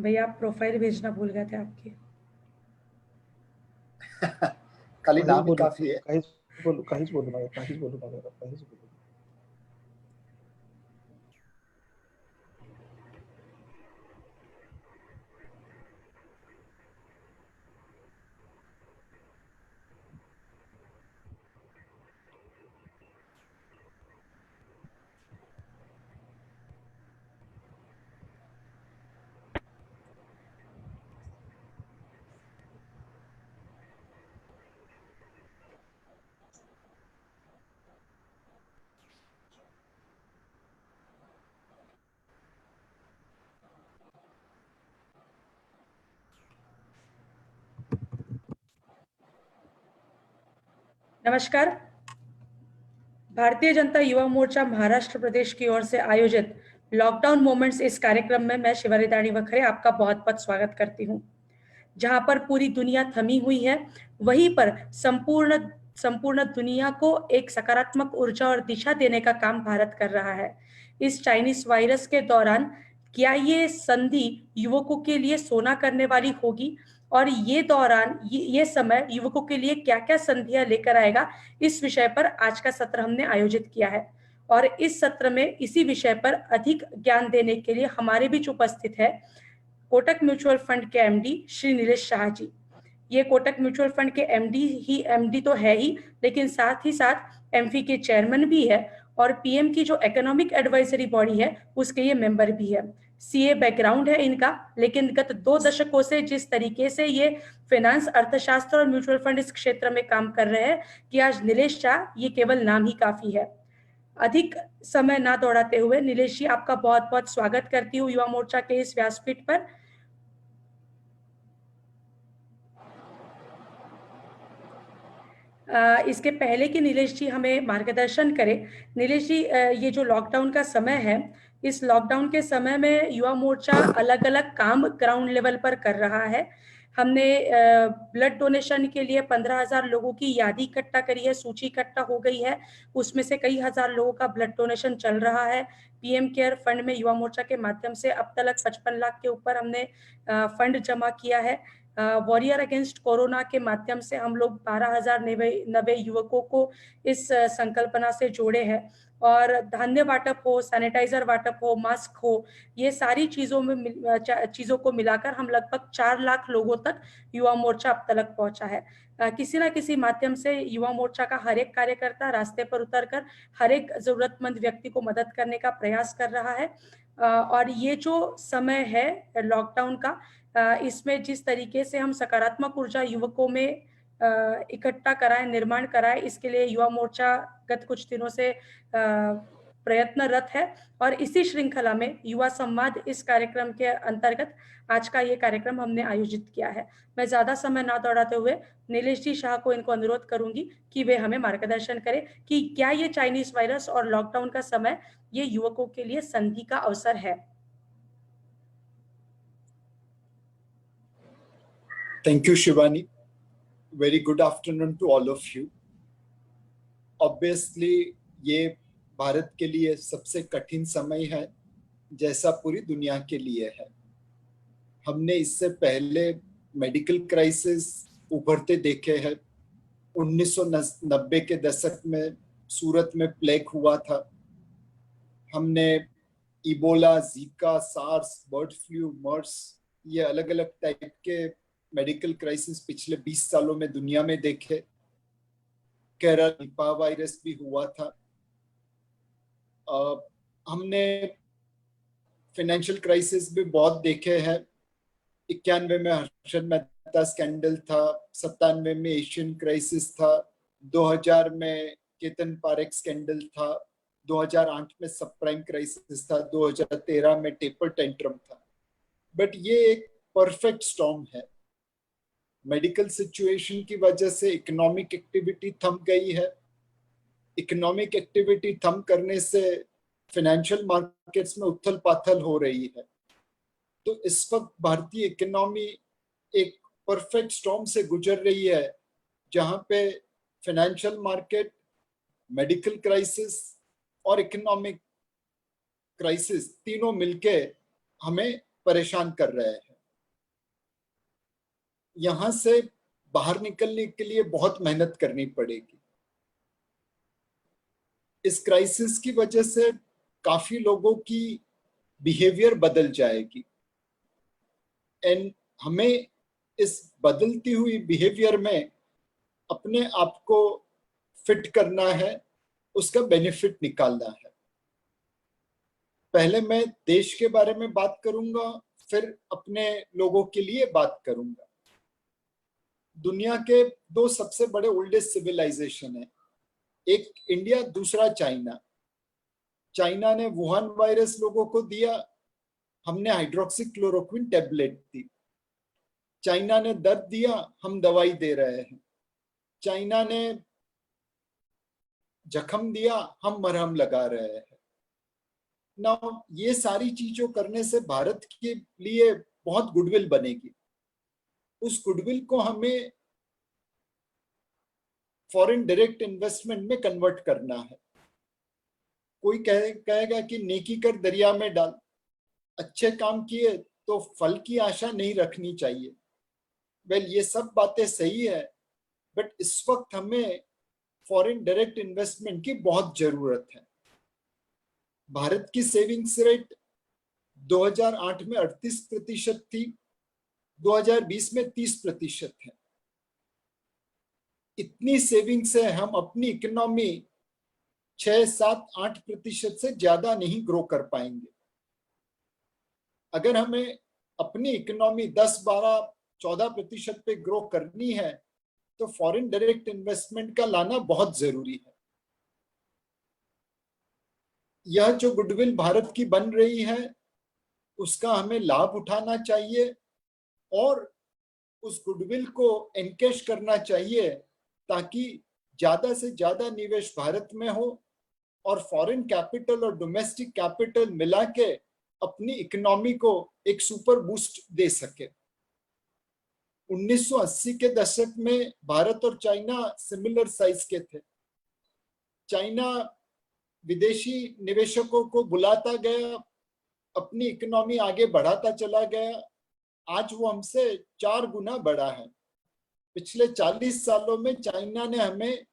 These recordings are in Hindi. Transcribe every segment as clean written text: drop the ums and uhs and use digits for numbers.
भैया आप प्रोफाइल भेजना भूल गए थे आपकी। खाली काहीच नाम ही बोलू काफी है। काहीच बोलू नका, काहीच बोलू नका, काहीच बोलू नका. नमस्कार। भारतीय जनता युवा मोर्चा महाराष्ट्र प्रदेश की ओर से आयोजित लॉकडाउन मोमेंट्स इस कार्यक्रम में मैं शिवानी दानी वखरे आपका बहुत बहुत स्वागत करती हूँ। जहां पर पूरी दुनिया थमी हुई है, वहीं पर संपूर्ण संपूर्ण दुनिया को एक सकारात्मक ऊर्जा और दिशा देने का काम भारत कर रहा है। इस चाइनीज वायरस के दौरान क्या ये संधि युवकों के लिए सोना करने वाली होगी, और ये दौरान ये समय युवकों के लिए क्या क्या संधियां लेकर आएगा, इस विषय पर आज का सत्र हमने आयोजित किया है। और इस सत्र में इसी विषय पर अधिक ज्ञान देने के लिए हमारे बीच उपस्थित है कोटक म्यूचुअल फंड के एमडी श्री नीलेश शाह जी। ये कोटक म्यूचुअल फंड के एमडी तो है ही, लेकिन साथ ही साथ एमफी के चेयरमैन भी है और पीएम की जो इकोनॉमिक एडवाइजरी बॉडी है उसके ये मेंबर भी है। सीए बैकग्राउंड है इनका, लेकिन गत 2 दशकों से जिस तरीके से ये फाइनेंस, अर्थशास्त्र और म्यूचुअल फंड इस क्षेत्र में काम कर रहे हैं कि आज नीलेश शाह ये केवल नाम ही काफी है। अधिक समय ना दौड़ाते हुए नीलेश जी, आपका बहुत बहुत स्वागत करती हूँ युवा मोर्चा के इस व्यासपीठ पर। इसके पहले कि नीलेश जी हमें मार्गदर्शन करें, नीलेश जी ये जो लॉकडाउन का समय है, इस लॉकडाउन के समय में युवा मोर्चा अलग अलग काम ग्राउंड लेवल पर कर रहा है। हमने ब्लड डोनेशन के लिए 15,000 लोगों की यादी इकट्ठा करी है, सूची इकट्ठा हो गई है, उसमें से कई हजार लोगों का ब्लड डोनेशन चल रहा है। पीएम केयर फंड में युवा मोर्चा के माध्यम से अब तक 55 लाख के ऊपर हमने फंड जमा किया है। वॉरियर अगेंस्ट कोरोना के माध्यम से हम लोग 12,090 युवकों को इस संकल्पना से जोड़े हैं। और धान्य वाटप हो, सैनिटाइजर वाटप हो, मास्क हो, ये सारी चीजों को मिलाकर हम लगभग 4 लाख लोगों तक युवा मोर्चा अब तक पहुंचा है। किसी ना किसी माध्यम से युवा मोर्चा का हर एक कार्यकर्ता रास्ते पर उतरकर हर एक जरूरतमंद व्यक्ति को मदद करने का प्रयास कर रहा है। और ये जो समय है लॉकडाउन का, इसमें जिस तरीके से हम सकारात्मक ऊर्जा युवकों में इकट्ठा कराएं, निर्माण कराएं, इसके लिए युवा मोर्चा गत कुछ दिनों से प्रयत्नरत है। और इसी श्रृंखला में युवा संवाद इस कार्यक्रम के अंतर्गत आज का ये कार्यक्रम हमने आयोजित किया है। मैं ज्यादा समय ना दौड़ाते हुए नीलेश जी शाह को इनको अनुरोध करूंगी कि वे हमें मार्गदर्शन करें कि क्या ये चाइनीज वायरस और लॉकडाउन का समय ये युवकों के लिए संधि का अवसर है। Thank you, Shivani. Very good afternoon to all of you. Obviously, ये भारत के लिए सबसे कठिन समय है, जैसा पूरी दुनिया के लिए है। हमने इससे पहले मेडिकल क्राइसिस उभरते देखे हैं। 1990 के दशक में सूरत में प्लेग हुआ था। हमने Ebola, Zika, SARS, bird flu, MERS, ये अलग अलग टाइप के मेडिकल क्राइसिस पिछले 20 सालों में दुनिया में देखे। केरल निपा वायरस भी हुआ था। हमने फाइनेंशियल क्राइसिस भी बहुत देखे हैं। 91 में हर्षद मेहता स्कैंडल था, 97 में एशियन क्राइसिस था, 2000 में केतन पारेख स्कैंडल था, 2008 में सब प्राइम क्राइसिस था, 2013 में टेपर टेंट्रम था। बट ये एक परफेक्ट स्टॉर्म है। मेडिकल सिचुएशन की वजह से इकोनॉमिक एक्टिविटी थम गई है। इकोनॉमिक एक्टिविटी थम करने से फाइनेंशियल मार्केट्स में उथल पाथल हो रही है। तो इस वक्त भारतीय इकोनॉमी एक परफेक्ट स्टॉर्म से गुजर रही है, जहां पे फाइनेंशियल मार्केट, मेडिकल क्राइसिस और इकोनॉमिक क्राइसिस तीनों मिलके हमें परेशान कर रहे हैं। यहाँ से बाहर निकलने के लिए बहुत मेहनत करनी पड़ेगी। इस क्राइसिस की वजह से काफी लोगों की बिहेवियर बदल जाएगी एंड हमें इस बदलती हुई बिहेवियर में अपने आप को फिट करना है, उसका बेनिफिट निकालना है। पहले मैं देश के बारे में बात करूंगा, फिर अपने लोगों के लिए बात करूंगा। दुनिया के दो सबसे बड़े ओल्डेस्ट सिविलाइजेशन है, एक इंडिया, दूसरा चाइना। चाइना ने वुहान वायरस लोगों को दिया, हमने हाइड्रोक्सीक्लोरोक्विन टेबलेट दी। चाइना ने दर्द दिया, हम दवाई दे रहे हैं। चाइना ने जख्म दिया, हम मरहम लगा रहे हैं। ना ये सारी चीजों करने से भारत के लिए बहुत गुडविल बनेगी। उस गुडविल को हमें फॉरेन डायरेक्ट इन्वेस्टमेंट में कन्वर्ट करना है। कोई कहेगा कि नेकी कर दरिया में डाल, अच्छे काम किए तो फल की आशा नहीं रखनी चाहिए। वेल, ये सब बातें सही है, बट इस वक्त हमें फॉरेन डायरेक्ट इन्वेस्टमेंट की बहुत जरूरत है। भारत की सेविंग्स रेट 2008 में 38% थी, 2020 में 30% है। इतनी सेविंग से हम अपनी इकोनॉमी 6, 7, 8% से ज्यादा नहीं ग्रो कर पाएंगे। अगर हमें अपनी इकोनॉमी 10, 12, 14% पे ग्रो करनी है तो फॉरेन डायरेक्ट इन्वेस्टमेंट का लाना बहुत जरूरी है। यह जो गुडविल भारत की बन रही है उसका हमें लाभ उठाना चाहिए और उस गुडविल को एनकैश करना चाहिए ताकि ज्यादा से ज्यादा निवेश भारत में हो और फॉरेन कैपिटल और डोमेस्टिक कैपिटल मिला के अपनी इकोनॉमी को एक सुपर बूस्ट दे सके। 1980 के दशक में भारत और चाइना सिमिलर साइज के थे। चाइना विदेशी निवेशकों को बुलाता गया, अपनी इकोनॉमी आगे बढ़ाता चला गया। आज वो हमसे 4 गुना बड़ा है। पिछले 40 सालों में चाइना ने हमें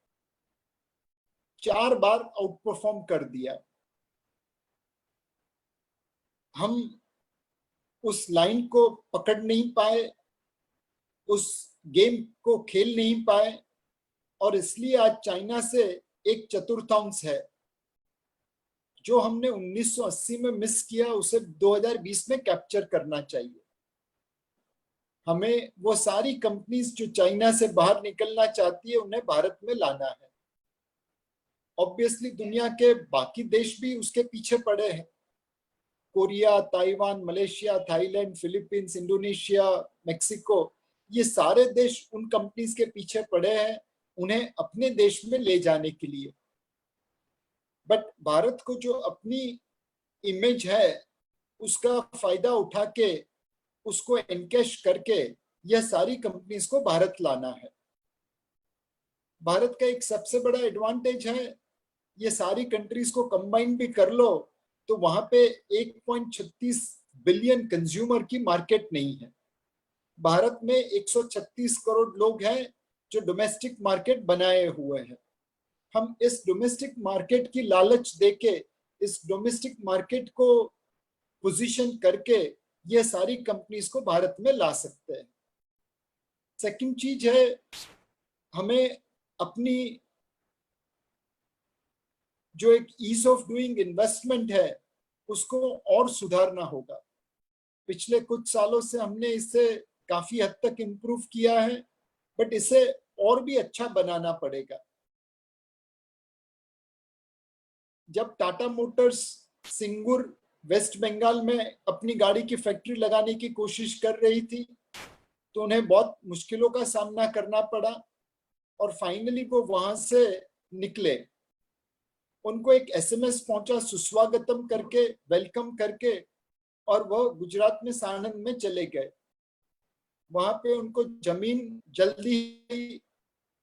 4 बार आउट परफॉर्म कर दिया। हम उस लाइन को पकड़ नहीं पाए, उस गेम को खेल नहीं पाए और इसलिए आज चाइना से एक चतुर्थांश है। जो हमने 1980 में मिस किया उसे 2020 में कैप्चर करना चाहिए। हमें वो सारी कंपनीज जो चाइना से बाहर निकलना चाहती है उन्हें भारत में लाना है। ऑब्वियसली दुनिया के बाकी देश भी उसके पीछे पड़े हैं। Korea, Taiwan, Malaysia, Thailand, Philippines, Indonesia, Mexico, ये सारे देश उन कंपनीज के पीछे पड़े हैं उन्हें अपने देश में ले जाने के लिए। बट भारत को जो अपनी इमेज है उसका फायदा उठा के उसको एनकैश करके यह सारी कंपनीज को भारत लाना है। भारत का एक सबसे बड़ा एडवांटेज है, ये सारी कंट्रीज को कंबाइन भी कर लो तो वहां पे 1.36 बिलियन कंज्यूमर की मार्केट नहीं है। भारत में 136 करोड़ लोग हैं जो डोमेस्टिक मार्केट बनाए हुए हैं। हम इस डोमेस्टिक मार्केट की लालच देके इस डोमेस्टिक मार्केट को पोजीशन करके ये सारी कंपनीज को भारत में ला सकते हैं। सेकंड चीज है, हमें अपनी जो एक ईज ऑफ डूइंग इन्वेस्टमेंट है उसको और सुधारना होगा। पिछले कुछ सालों से हमने इसे काफी हद तक इम्प्रूव किया है, बट इसे और भी अच्छा बनाना पड़ेगा। जब टाटा मोटर्स सिंगूर वेस्ट बंगाल में अपनी गाड़ी की फैक्ट्री लगाने की कोशिश कर रही थी तो उन्हें बहुत मुश्किलों का सामना करना पड़ा और फाइनली वो वहां से निकले। उनको एक एसएमएस पहुंचा सुस्वागतम करके, वेलकम करके, और वह गुजरात में साणंद में चले गए। वहां पे उनको जमीन जल्दी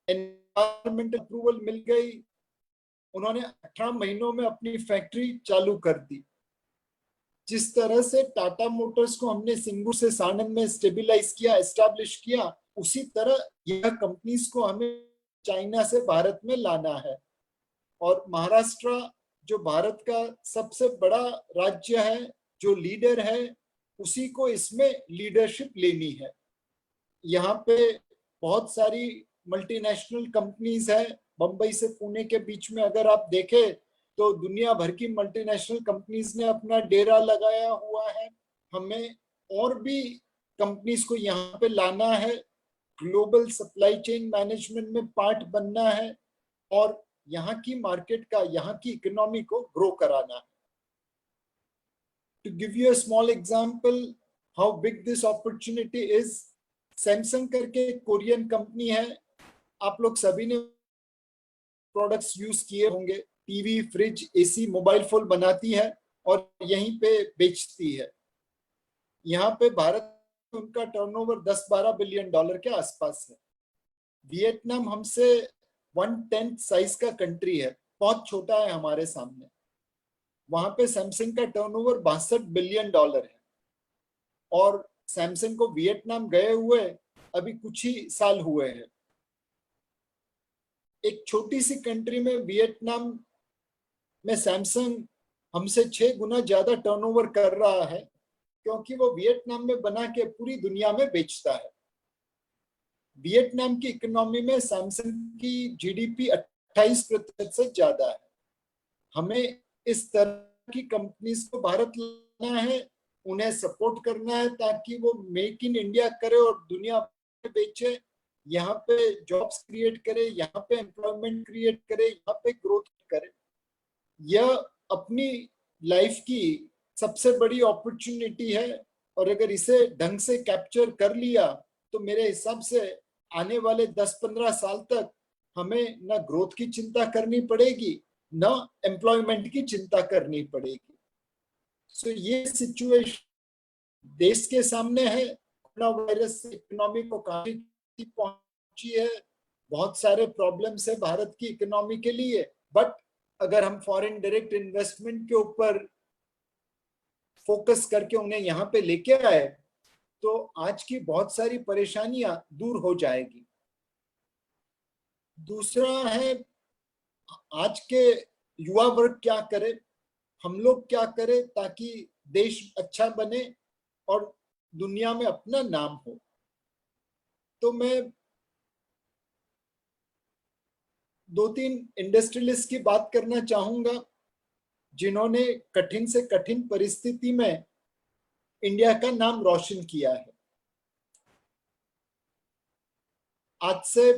एनवायरमेंटल अप्रूवल मिल गई। उन्होंने 18 महीनों में अपनी फैक्ट्री चालू कर दी। जिस तरह से टाटा मोटर्स को हमने सिंगूर से साणंद में स्टेबलाइज किया, एस्टैब्लिश किया, उसी तरह यह कंपनीज को हमें चाइना से भारत में लाना है। और महाराष्ट्र जो भारत का सबसे बड़ा राज्य है, जो लीडर है, उसी को इसमें लीडरशिप लेनी है। यहाँ पे बहुत सारी मल्टीनेशनल कंपनीज है। बंबई से पुणे के बीच में अगर आप देखें तो दुनिया भर की मल्टीनेशनल कंपनीज ने अपना डेरा लगाया हुआ है। हमें और भी कंपनीज को यहाँ पे लाना है, ग्लोबल सप्लाई चेन मैनेजमेंट में पार्ट बनना है और यहाँ की मार्केट का, यहाँ की इकोनॉमी को ग्रो कराना है। To give you a small example how big this opportunity is, Samsung करके कोरियन कंपनी है, आप लोग सभी ने प्रोडक्ट्स यूज किए होंगे। TV, fridge, AC, mobile phone बनाती है और यहीं पे बेचती है। यहाँ पे भारत में उनका टर्नओवर 10-12 बिलियन डॉलर के आसपास है। वियतनाम हमसे 1/10 साइज का कंट्री है, बहुत छोटा है हमारे सामने। वहां पे सैमसंग का टर्नओवर 62 बिलियन डॉलर है और सैमसंग को वियतनाम गए हुए अभी कुछ ही साल हुए हैं। एक छोटी सी कंट्री में, वियतनाम में, सैमसंग हमसे 6 गुना ज्यादा टर्नओवर कर रहा है क्योंकि वो वियतनाम में बना के पूरी दुनिया में बेचता है। वियतनाम की इकोनॉमी में सैमसंग की जीडीपी 28% से ज्यादा है। हमें इस तरह की कंपनीज को भारत लाना है, उन्हें सपोर्ट करना है ताकि वो मेक इन इंडिया करे और दुनिया में बेचे, यहाँ पे जॉब्स क्रिएट करे, यहाँ पे एम्प्लॉयमेंट क्रिएट करे, यहाँ पे ग्रोथ करे। यह अपनी लाइफ की सबसे बड़ी अपॉर्चुनिटी है और अगर इसे ढंग से कैप्चर कर लिया तो मेरे हिसाब से आने वाले 10-15 साल तक हमें न ग्रोथ की चिंता करनी पड़ेगी, न एम्प्लॉयमेंट की चिंता करनी पड़ेगी। सो ये सिचुएशन देश के सामने है। कोरोना वायरस से इकोनॉमी को काफी पहुंची है, बहुत सारे प्रॉब्लम्स है भारत की इकोनॉमी के लिए, बट अगर हम फॉरेन डायरेक्ट इन्वेस्टमेंट के ऊपर फोकस करके उन्हें यहाँ पे लेके आए तो आज की बहुत सारी परेशानियां दूर हो जाएगी। दूसरा है, आज के युवा वर्ग क्या करे, हम लोग क्या करें ताकि देश अच्छा बने और दुनिया में अपना नाम हो। तो मैं 2-3 इंडस्ट्रियलिस्ट की बात करना चाहूंगा जिन्होंने कठिन से कठिन परिस्थिति में इंडिया का नाम रोशन किया है। आज से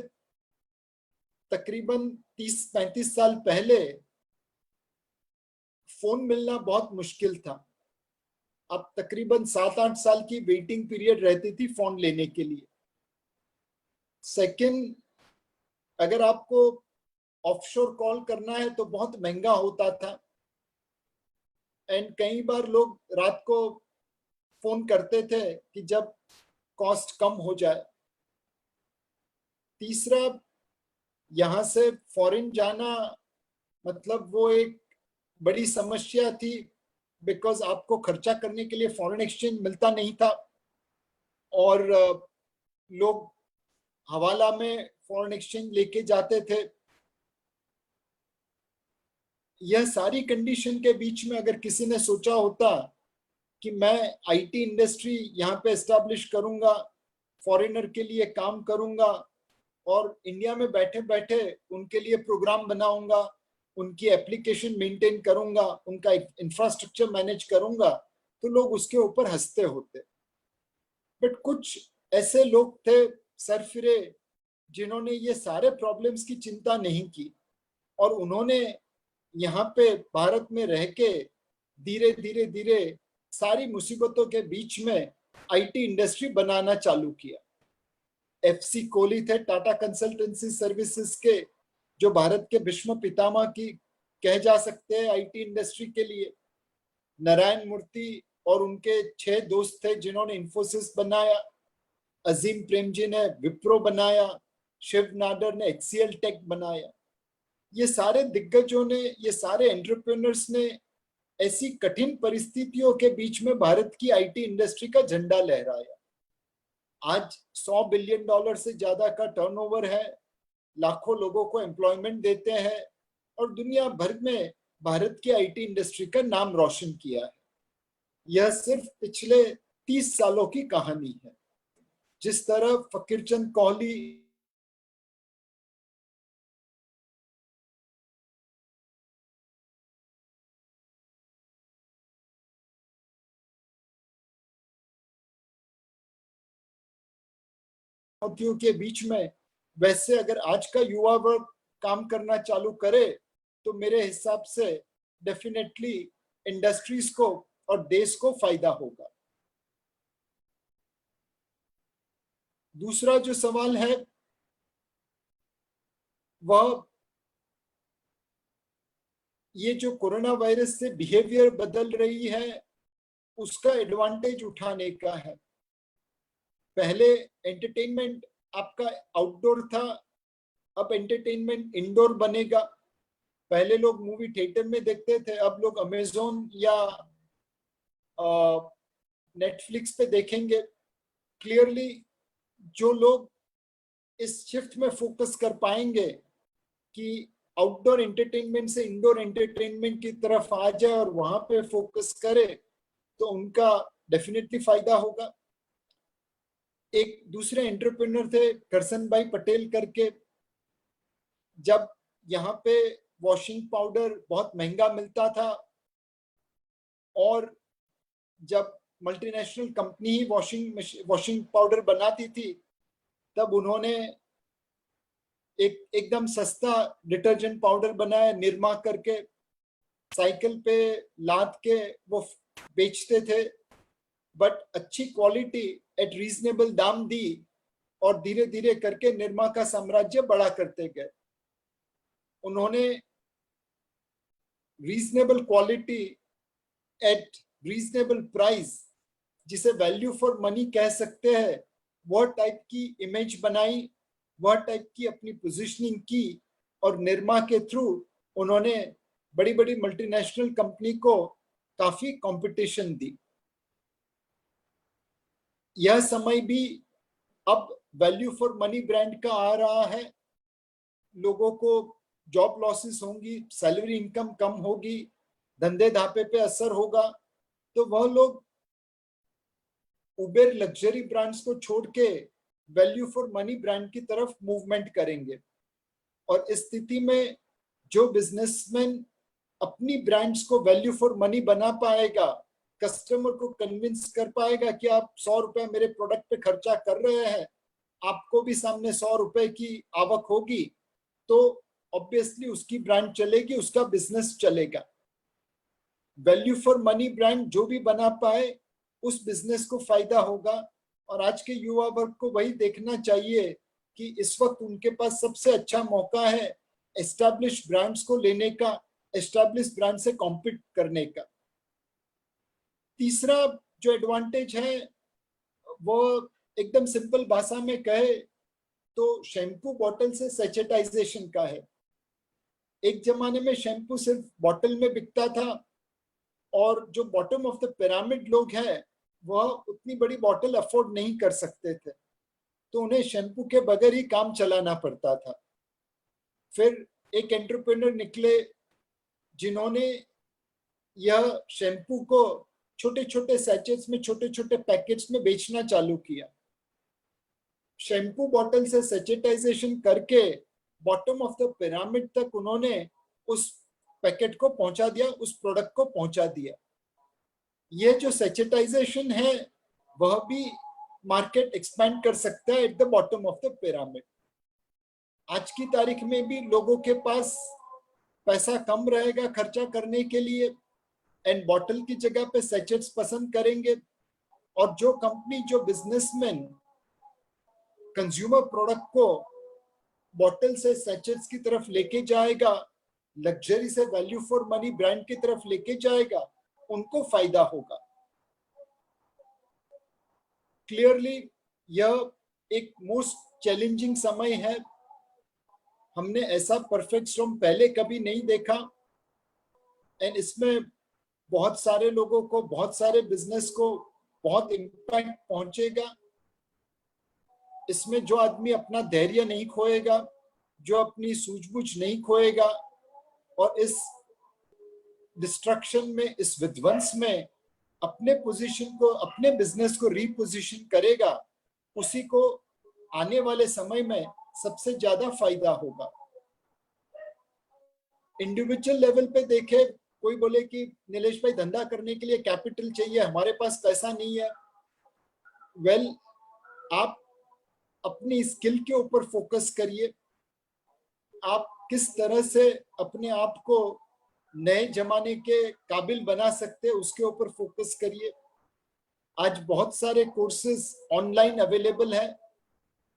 तकरीबन 30-35 साल पहले फोन मिलना बहुत मुश्किल था। अब तकरीबन 7-8 साल की वेटिंग पीरियड रहती थी फोन लेने के लिए। सेकंड, अगर आपको ऑफशोर कॉल करना है तो बहुत महंगा होता था एंड कई बार लोग रात को फोन करते थे कि जब कॉस्ट कम हो जाए। तीसरा, यहाँ से फॉरेन जाना मतलब वो एक बड़ी समस्या थी बिकॉज आपको खर्चा करने के लिए फॉरेन एक्सचेंज मिलता नहीं था और लोग हवाला में फॉरेन एक्सचेंज लेके जाते थे। यह सारी कंडीशन के बीच में अगर किसी ने सोचा होता कि मैं आईटी इंडस्ट्री यहाँ पे एस्टैब्लिश करूंगा, फॉरेनर के लिए काम करूंगा और इंडिया में बैठे बैठे उनके लिए प्रोग्राम बनाऊंगा, उनकी एप्लीकेशन मेंटेन करूंगा, उनका इंफ्रास्ट्रक्चर मैनेज करूंगा, तो लोग उसके ऊपर हंसते होते। बट कुछ ऐसे लोग थे सरफिरे जिन्होंने ये सारे प्रॉब्लम्स की चिंता नहीं की और उन्होंने यहाँ पे भारत में रह के धीरे धीरे धीरे सारी मुसीबतों के बीच में आईटी इंडस्ट्री बनाना चालू किया। एफसी कोहली थे टाटा कंसल्टेंसी सर्विसेज के, जो भारत के भीष्म पितामह की कह जा सकते हैं आईटी इंडस्ट्री के लिए। नारायण मूर्ति और उनके 6 दोस्त थे जिन्होंने इन्फोसिस बनाया। अजीम प्रेमजी ने विप्रो बनाया, शिव नाडर ने एक्सीएल टेक बनाया। ये सारे दिग्गजों ने, ये सारे एंटरप्रेन्योर्स ने ऐसी कठिन परिस्थितियों के बीच में भारत की आईटी इंडस्ट्री का झंडा लहराया आज $100 बिलियन से ज्यादा का टर्नओवर है, लाखों लोगों को एम्प्लॉयमेंट देते हैं और दुनिया भर में भारत की आईटी इंडस्ट्री का नाम रोशन किया है। यह सिर्फ पिछले 30 सालों की कहानी है। जिस तरह फकीरचंद कोहली चुनौतियों के बीच में, वैसे अगर आज का युवा वर्ग काम करना चालू करे तो मेरे हिसाब से डेफिनेटली इंडस्ट्रीज को और देश को फायदा होगा। दूसरा जो सवाल है वह ये जो कोरोना वायरस से बिहेवियर बदल रही है उसका एडवांटेज उठाने का है। पहले एंटरटेनमेंट आपका आउटडोर था, अब एंटरटेनमेंट इंडोर बनेगा। पहले लोग मूवी थिएटर में देखते थे, अब लोग अमेज़न या नेटफ्लिक्स पे देखेंगे। क्लियरली जो लोग इस शिफ्ट में फोकस कर पाएंगे कि आउटडोर एंटरटेनमेंट से इंडोर एंटरटेनमेंट की तरफ आ जाए और वहां पे फोकस करे, तो उनका डेफिनेटली फायदा होगा। एक दूसरे एंटरप्रेन्योर थे करसन भाई पटेल करके, जब यहाँ पे वॉशिंग पाउडर बहुत महंगा मिलता था और जब मल्टीनेशनल कंपनी ही वॉशिंग पाउडर बनाती थी, तब उन्होंने एकदम सस्ता डिटर्जेंट पाउडर बनाया निरमा करके, साइकिल पे लाद के वो बेचते थे, बट अच्छी क्वालिटी एट रीजनेबल दाम दी और धीरे धीरे करके निरमा का साम्राज्य बड़ा करते गए। उन्होंने reasonable quality eight reasonable price, जिसे वैल्यू फॉर मनी कह सकते हैं, वह टाइप की इमेज बनाई, वह टाइप की अपनी पोजीशनिंग की और निरमा के थ्रू उन्होंने बड़ी बड़ी मल्टीनेशनल कंपनी को काफी कंपटीशन दी। यह समय भी अब वैल्यू फॉर मनी ब्रांड का आ रहा है। लोगों को जॉब लॉसेस होंगी, सैलरी इनकम कम होगी, धंधे धापे पे असर होगा, तो वह लोग उबेर लग्जरी ब्रांड्स को छोड़ के वैल्यू फॉर मनी ब्रांड की तरफ मूवमेंट करेंगे। और इस स्थिति में जो बिजनेसमैन अपनी ब्रांड्स को वैल्यू फॉर मनी बना पाएगा, कस्टमर को कन्विंस कर पाएगा कि आप 100 रुपए मेरे प्रोडक्ट पे खर्चा कर रहे हैं, आपको भी सामने 100 रुपए की आवक होगी, तो ऑब्वियसली उसकी ब्रांड चलेगी, उसका बिजनेस चलेगा। वैल्यू फॉर मनी ब्रांड जो भी बना पाए उस बिजनेस को फायदा होगा। और आज के युवा वर्ग को वही देखना चाहिए कि इस वक्त उनके पास सबसे अच्छा मौका है एस्टैब्लिश ब्रांड्स को लेने का, एस्टैब्लिश ब्रांड से कॉम्पीट करने का। तीसरा जो एडवांटेज है वो एकदम सिंपल भाषा में कहे तो शैम्पू बॉटल से सैचेटाइजेशन का है। एक जमाने में शैम्पू सिर्फ बॉटल में बिकता था और जो बॉटम ऑफ द पिरामिड लोग हैं वह उतनी बड़ी बॉटल अफोर्ड नहीं कर सकते थे, तो उन्हें शैम्पू के बगैर ही काम चलाना पड़ता था। फिर एक एंटरप्रेन्योर निकले जिन्होंने यह शैम्पू को छोटे छोटे सैचेट्स में, छोटे छोटे पैकेट्स में बेचना चालू किया। शैम्पू बॉटल से सैचेटाइजेशन करके बॉटम ऑफ द पिरामिड तक उन्होंने उस पैकेट को पहुंचा दिया, उस प्रोडक्ट को पहुंचा दिया। यह जो सैचेटाइजेशन है वह भी मार्केट एक्सपैंड कर सकता है at the bottom of the pyramid. आज की तारीख में भी लोगों के पास पैसा कम रहेगा खर्चा करने के लिए, एंड बॉटल की जगह पे सैचेट्स पसंद करेंगे। और जो कंपनी, जो बिजनेसमैन कंज्यूमर प्रोडक्ट को बॉटल से सैचेट्स की तरफ लेके जाएगा, लग्जरी से वैल्यू फॉर मनी ब्रांड की तरफ लेके जाएगा, उनको फायदा होगा। क्लियरली यह एक मोस्ट चैलेंजिंग समय है। हमने ऐसा परफेक्ट स्टॉर्म पहले कभी नहीं देखा, एंड इसमें बहुत सारे लोगों को, बहुत सारे बिजनेस को बहुत इम्पैक्ट पहुंचेगा। इसमें जो आदमी अपना धैर्य नहीं खोएगा, जो अपनी सूझबूझ नहीं खोएगा और इस डिस्ट्रक्शन में, इस विध्वंस में अपने पोजीशन को, अपने बिजनेस को रीपोजिशन करेगा, उसी को आने वाले समय में सबसे ज्यादा फायदा होगा। इंडिविजुअल लेवल पे देखे, कोई बोले कि नीलेश भाई धंधा करने के लिए कैपिटल चाहिए, हमारे पास पैसा नहीं है। वेल, आप अपनी स्किल के ऊपर फोकस करिए। आप किस तरह से अपने आप को नए जमाने के काबिल बना सकते हैं, उसके ऊपर फोकस करिए। आज बहुत सारे कोर्सेज ऑनलाइन अवेलेबल है।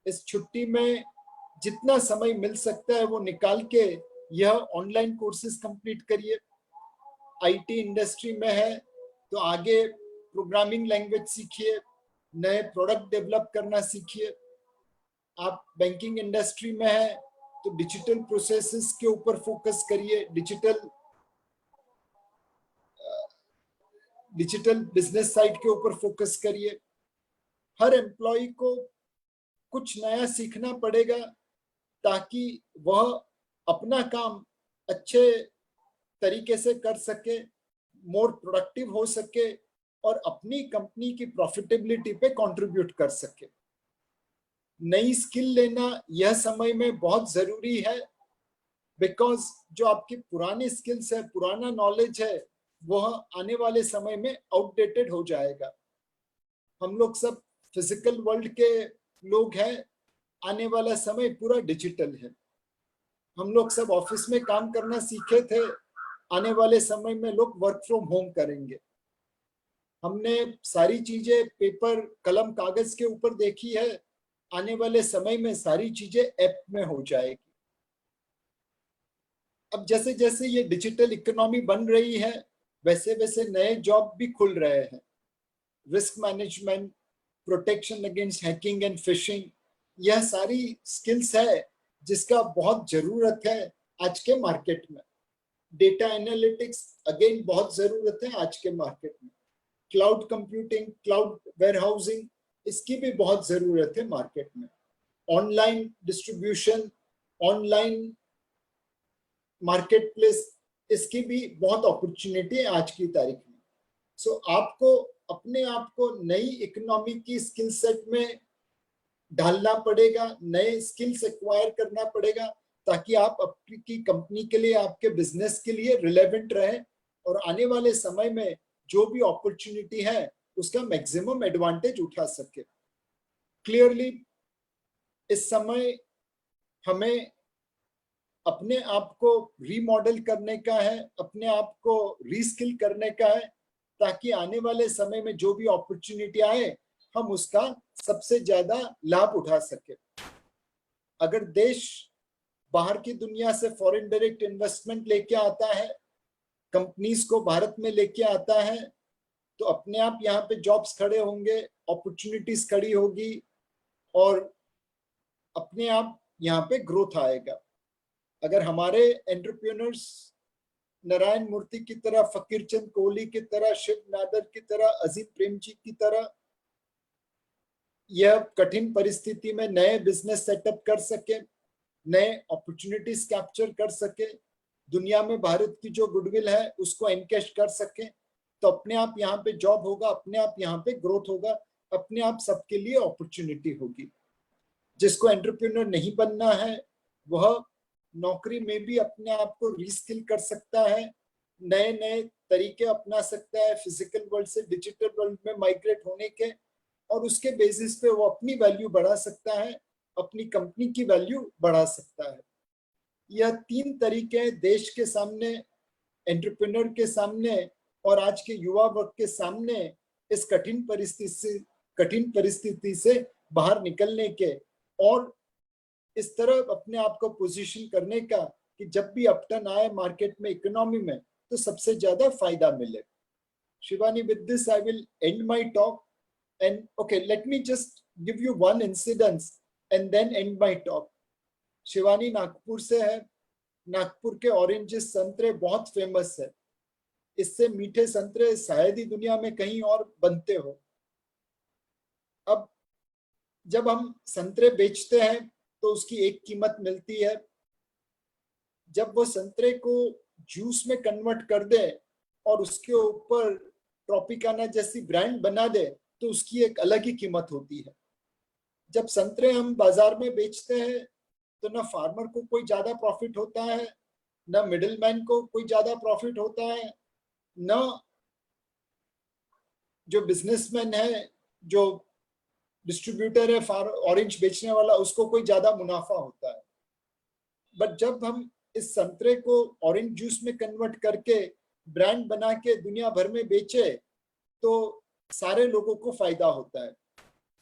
इस छुट्टी में जितना समय मिल सकता है वो निकाल के यह ऑनलाइन कोर्सेज कंप्लीट करिए। आईटी इंडस्ट्री में है तो आगे प्रोग्रामिंग लैंग्वेज सीखिए, नए प्रोडक्ट डेवलप करना सीखिए। आप बैंकिंग इंडस्ट्री में है तो डिजिटल प्रोसेसेस के ऊपर फोकस करिए, डिजिटल बिजनेस साइड के ऊपर फोकस करिए। हर एम्प्लॉय को कुछ नया सीखना पड़ेगा ताकि वह अपना काम अच्छे तरीके से कर सके, मोर प्रोडक्टिव हो सके और अपनी कंपनी की प्रॉफिटेबिलिटी पे कंट्रीब्यूट कर सके। नई स्किल लेना यह समय में बहुत जरूरी है, बिकॉज जो आपकी पुरानी स्किल्स है, पुराना नॉलेज है, वह आने वाले समय में आउटडेटेड हो जाएगा। हम लोग सब फिजिकल वर्ल्ड के लोग हैं, आने वाला समय पूरा डिजिटल है। हम लोग सब ऑफिस में काम करना सीखे थे, आने वाले समय में लोग वर्क फ्रॉम होम करेंगे। हमने सारी चीजें पेपर, कलम, कागज के ऊपर देखी है, आने वाले समय में सारी चीजें ऐप में हो जाएगी। अब जैसे जैसे ये डिजिटल इकोनॉमी बन रही है, वैसे वैसे नए जॉब भी खुल रहे हैं। Risk management, protection against hacking and fishing, यह सारी स्किल्स है जिसका बहुत जरूरत है आज के मार्केट में। डेटा एनालिटिक्स अगेन बहुत जरूरत है आज के मार्केट में। क्लाउड कंप्यूटिंग, क्लाउड वेयरहाउसिंग, इसकी भी बहुत जरूरत है मार्केट में। Online distribution, online market place, इसकी भी बहुत अपॉर्चुनिटी है आज की तारीख में। सो आपको अपने आप को नई इकोनॉमी की स्किल सेट में ढालना पड़ेगा, नए स्किल्स एक्वायर करना पड़ेगा ताकि आप आपकी कंपनी के लिए, आपके बिजनेस के लिए रिलेवेंट रहे और आने वाले समय में जो भी अपॉर्चुनिटी है उसका मैक्सिमम एडवांटेज उठा सके। क्लियरली इस समय हमें अपने आप को रीमॉडल करने का है, अपने आप को रीस्किल करने का है ताकि आने वाले समय में जो भी अपॉर्चुनिटी आए हम उसका सबसे ज्यादा लाभ उठा सके। अगर देश बाहर की दुनिया से फॉरेन डायरेक्ट इन्वेस्टमेंट लेके आता है, कंपनीज को भारत में लेके आता है, तो अपने आप यहाँ पे जॉब्स खड़े होंगे, अपॉर्चुनिटीज खड़ी होगी और अपने आप यहाँ पे ग्रोथ आएगा। अगर हमारे एंटरप्रेन्योर्स नारायण मूर्ति की तरह, फकीर चंद कोहली की तरह, शिव नादर की तरह, अजीम प्रेमजी की तरह यह कठिन परिस्थिति में नए बिजनेस सेटअप कर सके, नए अपॉर्चुनिटीज कैप्चर कर सके, दुनिया में भारत की जो गुडविल है उसको एनकैश कर सके, तो अपने आप यहाँ पे जॉब होगा, अपने आप यहाँ पे ग्रोथ होगा, अपने आप सबके लिए अपॉर्चुनिटी होगी। जिसको एंटरप्रेन्योर नहीं बनना है वह नौकरी में भी अपने आप को रीस्किल कर सकता है, नए नए तरीके अपना सकता है फिजिकल वर्ल्ड से डिजिटल वर्ल्ड में माइग्रेट होने के, और उसके बेसिस पे वो अपनी वैल्यू बढ़ा सकता है, अपनी कंपनी की वैल्यू बढ़ा सकता है। यह तीन तरीके देश के सामने, एंटरप्रेन्योर के सामने और आज के युवा वर्ग के सामने इस कठिन परिस्थिति से बाहर निकलने के और इस तरह अपने आप को पोजीशन करने का कि जब भी अपटर्न आए मार्केट में, इकोनॉमी में, तो सबसे ज्यादा फायदा मिले। Shivani, with this I will end my talk and okay, let me just give you one incident and then end my talk. Shivani Nagpur से है। नागपुर के ऑरेंजेस, संतरे बहुत फेमस है। इससे मीठे संतरे शायद ही दुनिया में कहीं और बनते हो। अब जब हम संतरे बेचते हैं तो उसकी एक कीमत मिलती है, जब वो संतरे को जूस में कन्वर्ट कर दे और उसके ऊपर ट्रॉपिकाना जैसी ब्रांड बना दे तो उसकी एक अलग ही कीमत होती है। जब संतरे हम बाजार में बेचते हैं तो ना फार्मर को कोई ज्यादा प्रॉफिट होता है, ना मिडिलमैन को कोई ज्यादा प्रॉफिट होता है, ना जो बिजनेसमैन है, जो डिस्ट्रीब्यूटर है ऑरेंज बेचने वाला, उसको कोई ज्यादा मुनाफा होता है। बट जब हम इस संतरे को ऑरेंज जूस में कन्वर्ट करके ब्रांड बना के दुनिया भर में बेचे तो सारे लोगों को फायदा होता है।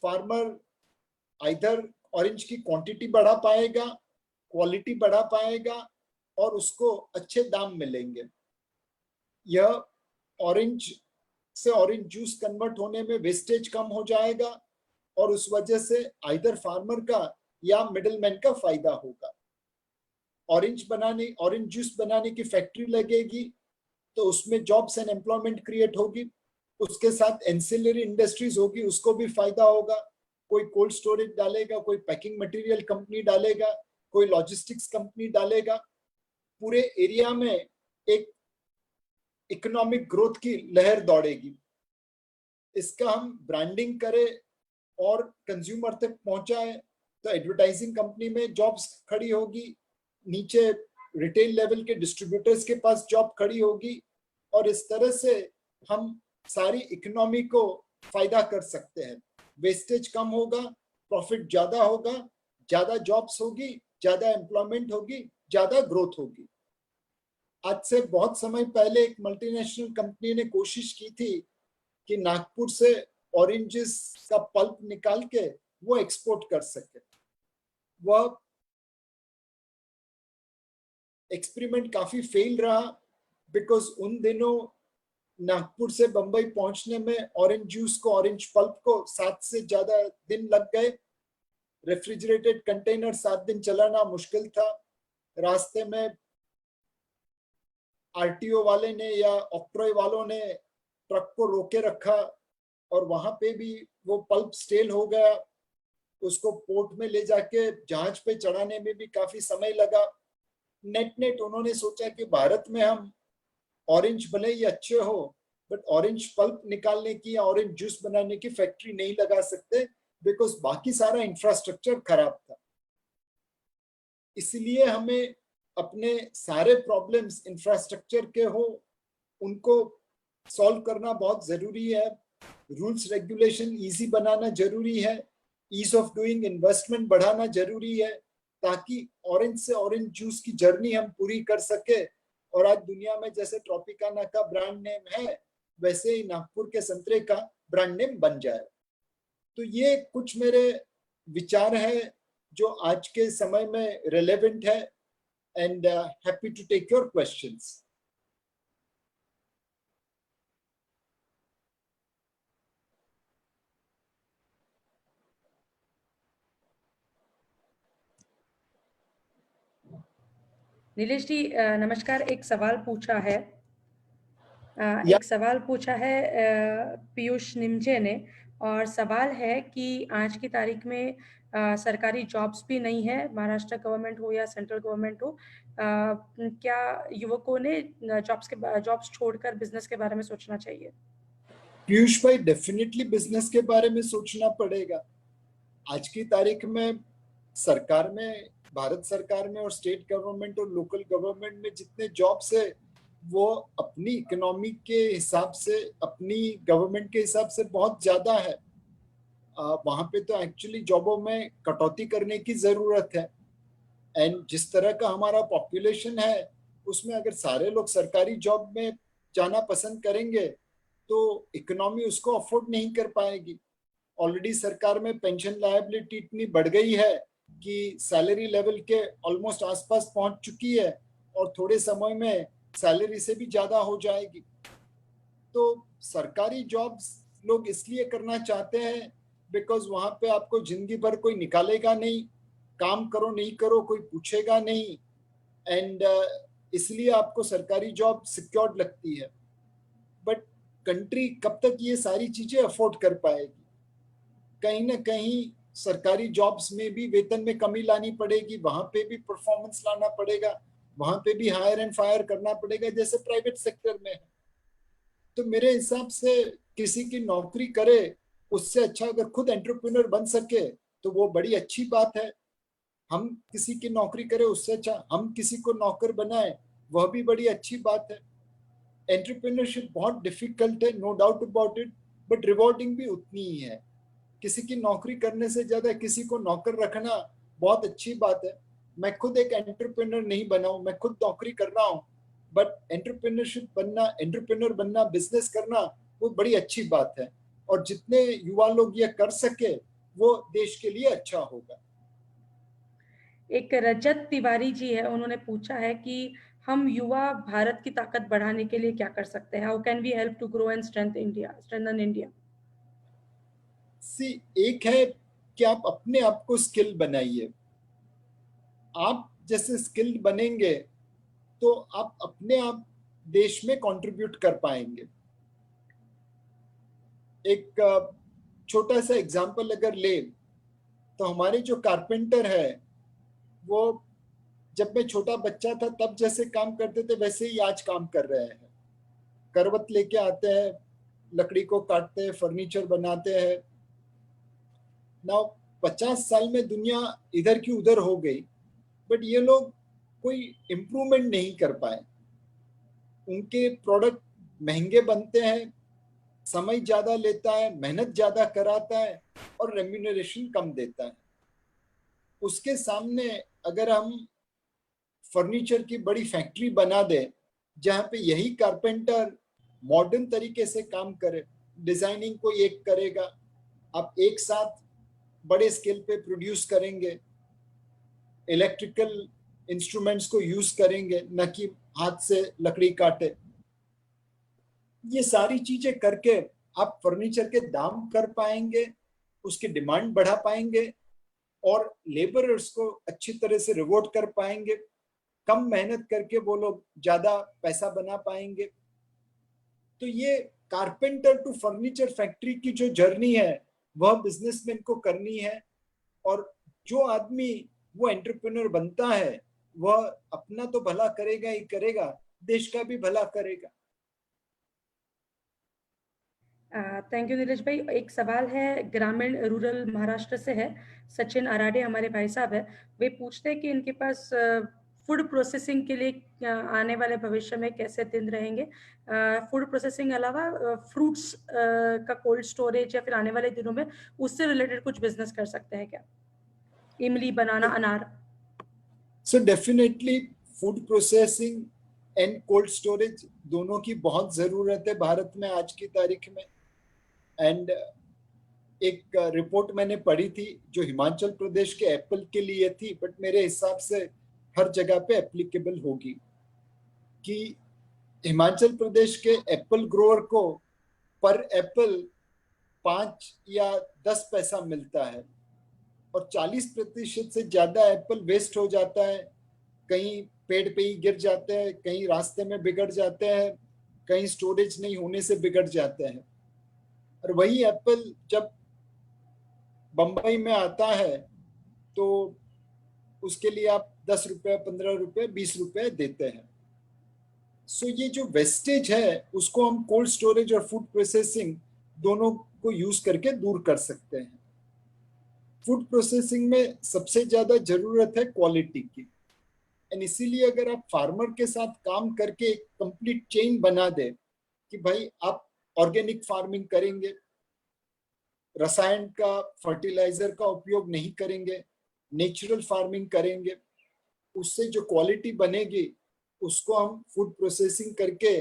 फार्मर आइदर ऑरेंज की क्वांटिटी बढ़ा पाएगा, क्वालिटी बढ़ा पाएगा और उसको अच्छे दाम मिलेंगे। यह ऑरेंज से ऑरेंज जूस कन्वर्ट होने में वेस्टेज कम हो जाएगा और उस वजह से आइदर फार्मर का या मिडिलमैन का फायदा होगा। ऑरेंज जूस बनाने की फैक्ट्री लगेगी तो उसमें जॉब्स एंड एम्प्लॉयमेंट क्रिएट होगी, उसके साथ एंसिलरी इंडस्ट्रीज होगी, उसको भी फायदा होगा। कोई कोल्ड स्टोरेज डालेगा, कोई पैकिंग मटेरियल कंपनी डालेगा, कोई लॉजिस्टिक्स कंपनी डालेगा। पूरे एरिया में एक इकोनॉमिक ग्रोथ की लहर दौड़ेगी। इसका हम ब्रांडिंग करें और कंज्यूमर तक पहुंचाए तो एडवर्टाइजिंग कंपनी में जॉब्स खड़ी होगी, नीचे रिटेल लेवल के डिस्ट्रीब्यूटर्स के पास जॉब खड़ी होगी और इस तरह से हम सारी इकोनॉमी को फायदा कर सकते हैं। वेस्टेज कम होगा, प्रॉफिट ज्यादा होगा, ज्यादा जॉब्स होगी, ज्यादा एम्प्लॉयमेंट होगी, ज्यादा ग्रोथ होगी। आज से बहुत समय पहले एक मल्टीनेशनल कंपनी ने कोशिश की थी कि नागपुर से ऑरेंजेस का पल्प निकाल के वो एक्सपोर्ट कर सके। वह एक्सपेरिमेंट काफी फेल रहा बिकॉज उन दिनों नागपुर से बंबई पहुंचने में ऑरेंज जूस को, ऑरेंज पल्प को 7 से ज्यादा दिन लग गए। रेफ्रिजरेटेड कंटेनर 7 दिन चलाना मुश्किल था। रास्ते में आरटीओ वाले ने या ऑक्ट्रॉय वालों ने ट्रक को रोके रखा और वहां पे भी वो पल्प स्टेल हो गया। उसको पोर्ट में ले जाके जहाज पे चढ़ाने में भी काफी समय लगा। नेट उन्होंने सोचा कि भारत में हम ऑरेंज भले ही अच्छे हो बट ऑरेंज पल्प निकालने की या ऑरेंज जूस बनाने की फैक्ट्री नहीं लगा सकते बिकॉज बाकी सारा इंफ्रास्ट्रक्चर खराब था। इसलिए हमें अपने सारे प्रॉब्लम्स इंफ्रास्ट्रक्चर के हो उनको सॉल्व करना बहुत जरूरी है। रूल्स रेगुलेशन इजी बनाना जरूरी है, ईज ऑफ डूइंग इन्वेस्टमेंट बढ़ाना जरूरी है ताकि ऑरेंज से ऑरेंज जूस की जर्नी हम पूरी कर सके। और आज दुनिया में जैसे ट्रॉपिकाना का ब्रांड नेम है वैसे ही नागपुर के संतरे का ब्रांड नेम बन जाए। तो ये कुछ मेरे विचार है जो आज के समय में रेलेवेंट है and happy to take your questions. Nilesh ji नमस्कार। एक सवाल पूछा है पीयूष निमजे ने, और सवाल है कि आज की तारीख में सरकारी जॉब्स भी नहीं है, महाराष्ट्र गवर्नमेंट हो या सेंट्रल गवर्नमेंट हो, क्या युवकों ने जॉब्स छोड़कर बिजनेस के बारे में सोचना चाहिए? पीयूष भाई, डेफिनेटली बिजनेस के बारे में सोचना पड़ेगा। आज की तारीख में सरकार में, भारत सरकार में और स्टेट गवर्नमेंट और लोकल गवर्नमेंट में जितने जॉब्स है वो अपनी इकोनॉमी के हिसाब से, अपनी गवर्नमेंट के हिसाब से बहुत ज्यादा है। वहां पे तो एक्चुअली जॉबों में कटौती करने की जरूरत है। एंड जिस तरह का हमारा पॉपुलेशन है उसमें अगर सारे लोग सरकारी जॉब में जाना पसंद करेंगे तो इकोनॉमी उसको अफोर्ड नहीं कर पाएगी। ऑलरेडी सरकार में पेंशन लायबिलिटी इतनी बढ़ गई है कि सैलरी लेवल के ऑलमोस्ट आसपास पहुंच चुकी है और थोड़े समय में सैलरी से भी ज्यादा हो जाएगी। तो सरकारी जॉब्स लोग इसलिए करना चाहते हैं बिकॉज वहां पे आपको जिंदगी भर कोई निकालेगा नहीं, काम करो नहीं करो कोई पूछेगा नहीं, एंड इसलिए आपको सरकारी जॉब सिक्योर्ड लगती है। बट कंट्री कब तक ये सारी चीजें अफोर्ड कर पाएगी? कहीं ना कहीं सरकारी जॉब्स में भी वेतन में कमी लानी पड़ेगी, वहां पे भी परफॉर्मेंस लाना पड़ेगा, वहां पे भी हायर एंड फायर करना पड़ेगा जैसे प्राइवेट सेक्टर में है। तो मेरे हिसाब से किसी की नौकरी करे उससे अच्छा अगर खुद एंटरप्रेन्योर बन सके तो वो बड़ी अच्छी बात है। हम किसी की नौकरी करें उससे अच्छा हम किसी को नौकर बनाए वह भी बड़ी अच्छी बात है। एंटरप्रेन्योरशिप बहुत डिफिकल्ट है, no doubt about it, but rewarding भी उतनी ही है। किसी की नौकरी करने से ज्यादा किसी को नौकर रखना बहुत अच्छी बात है। मैं खुद एक एंटरप्रेन्योर नहीं बना हूं, मैं खुद नौकरी कर रहा हूं, बट एंटरप्रेन्योर बनना, बिजनेस करना वो बड़ी अच्छी बात है। और जितने युवा लोग ये कर सके वो देश के लिए अच्छा होगा। एक रजत तिवारी जी है, उन्होंने पूछा है कि हम युवा भारत की ताकत बढ़ाने के लिए क्या कर सकते हैं? How can we help to grow and strengthen India? See, एक है कि आप अपने आप को स्किल बनाइए। आप जैसे स्किल्ड बनेंगे तो आप अपने आप देश में कंट्रीब्यूट कर पाएंगे। एक छोटा सा एग्जांपल अगर ले तो हमारे जो कारपेंटर है वो जब मैं छोटा बच्चा था तब जैसे काम करते थे वैसे ही आज काम कर रहे हैं। करवट लेके आते हैं, लकड़ी को काटते हैं, फर्नीचर बनाते हैं। ना 50 साल में दुनिया इधर की उधर हो गई, बट ये लोग कोई इम्प्रूवमेंट नहीं कर पाए। उनके प्रोडक्ट महंगे बनते हैं, समय ज्यादा लेता है, मेहनत ज्यादा कराता है और रेम्यूनरेशन कम देता है। उसके सामने अगर हम फर्नीचर की बड़ी फैक्ट्री बना दे जहां पे यही कारपेंटर मॉडर्न तरीके से काम करे, डिजाइनिंग को एक करेगा, आप एक साथ बड़े स्केल पे प्रोड्यूस करेंगे, इलेक्ट्रिकल इंस्ट्रूमेंट्स को यूज करेंगे न कि हाथ से लकड़ी काटे, ये सारी चीजें करके आप फर्नीचर के दाम कर पाएंगे, उसकी डिमांड बढ़ा पाएंगे और लेबरर्स को अच्छी तरह से रिवॉर्ड कर पाएंगे। कम मेहनत करके वो लोग ज्यादा पैसा बना पाएंगे। तो ये कारपेंटर टू फर्नीचर फैक्ट्री की जो जर्नी है वह बिजनेसमैन को करनी है। और जो आदमी वो एंटरप्रेन्योर बनता है वह अपना तो भला करेगा ही करेगा, देश का भी भला करेगा। थैंक यू नीरज भाई। एक सवाल है, ग्रामीण रूरल महाराष्ट्र से है, सचिन अराडे हमारे भाई साहब है। वे पूछते हैं कि इनके पास फूड प्रोसेसिंग के लिए आने वाले भविष्य में कैसे दिन रहेंगे। फूड प्रोसेसिंग अलावा फ्रूट्स का कोल्ड स्टोरेज या फिर आने वाले दिनों में उससे रिलेटेड कुछ बिजनेस कर सकते हैं क्या? इमली, बनाना, अनार। So definitely food processing and cold storage दोनों की बहुत जरूरत है भारत में आज की तारीख में। एंड एक रिपोर्ट मैंने पढ़ी थी जो हिमाचल प्रदेश के एप्पल के लिए थी, बट मेरे हिसाब से हर जगह पे एप्लीकेबल होगी, कि हिमाचल प्रदेश के एप्पल ग्रोअर को पर एप्पल 5 या 10 पैसा मिलता है और 40% से ज्यादा एप्पल वेस्ट हो जाता है। कहीं पेड़ पे ही गिर जाते हैं, कहीं रास्ते में बिगड़ जाते हैं, कहीं स्टोरेज नहीं होने से बिगड़ जाते हैं। और वही एप्पल जब बंबई में आता है तो उसके लिए आप 10 रुपए, 15 रुपए, 20 रुपए देते हैं। सो ये जो वेस्टेज है उसको हम कोल्ड स्टोरेज और फूड प्रोसेसिंग दोनों को यूज करके दूर कर सकते हैं। फूड प्रोसेसिंग में सबसे ज्यादा जरूरत है क्वालिटी की, एंड इसीलिए अगर आप फार्मर के साथ काम करके एक कंप्लीट चेन बना दे कि भाई आप ऑर्गेनिक फार्मिंग करेंगे, रसायन का, फर्टिलाइजर का उपयोग नहीं करेंगे, नेचुरल फार्मिंग करेंगे, उससे जो क्वालिटी बनेगी उसको हम फूड प्रोसेसिंग करके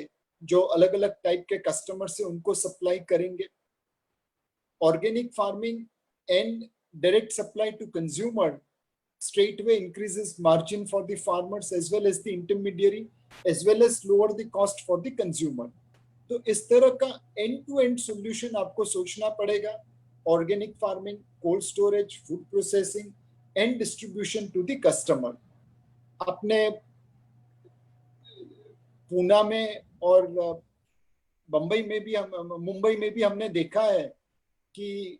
जो अलग अलग टाइप के कस्टमर से उनको सप्लाई करेंगे। Organic farming and direct supply to consumer straightway increases margin for the farmers as well as the intermediary, as well as lower the cost for the consumer. तो इस तरह का एंड टू एंड सॉल्यूशन आपको सोचना पड़ेगा। Organic farming, cold storage, food processing and distribution to the customer. आपने पूना में और मुंबई में भी हमने देखा है कि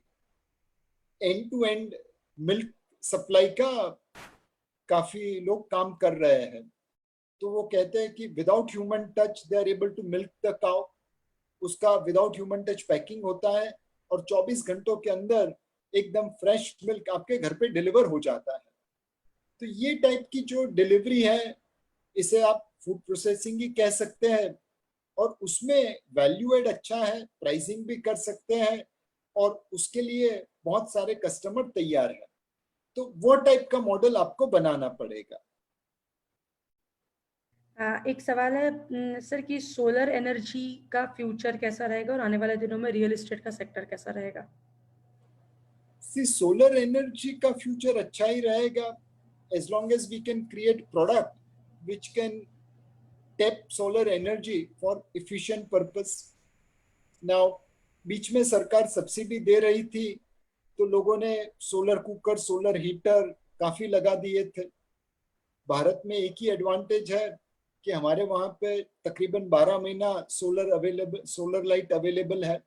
end to end milk supply का काफी लोग काम कर रहे हैं। तो वो कहते हैं कि without human touch they are able to milk the cow. उसका विदाउट ह्यूमन टच पैकिंग होता है और 24 घंटों के अंदर एकदम फ्रेश मिल्क आपके घर पे डिलीवर हो जाता है। तो ये टाइप की जो डिलीवरी है, इसे आप फूड प्रोसेसिंग ही कह सकते हैं। और उसमें वैल्यू एड अच्छा है, प्राइसिंग भी कर सकते हैं और उसके लिए बहुत सारे कस्टमर तैयार हैं। तो वो टाइप का मॉडल आपको बनाना पड़ेगा। एक सवाल है सर कि सोलर एनर्जी का फ्यूचर कैसा रहेगा और आने वाले दिनों में रियल एस्टेट का सेक्टर कैसा रहेगा? सोलर एनर्जी का फ्यूचर अच्छा ही रहेगा as long as we can create product which can tap solar energy for efficient purpose. Now बीच में सरकार सब्सिडी दे रही थी तो लोगों ने सोलर कुकर, सोलर हीटर काफी लगा दिए थे। भारत में एक ही एडवांटेज है कि हमारे वहां पे तकरीबन 12 महीना सोलर लाइट अवेलेबल है।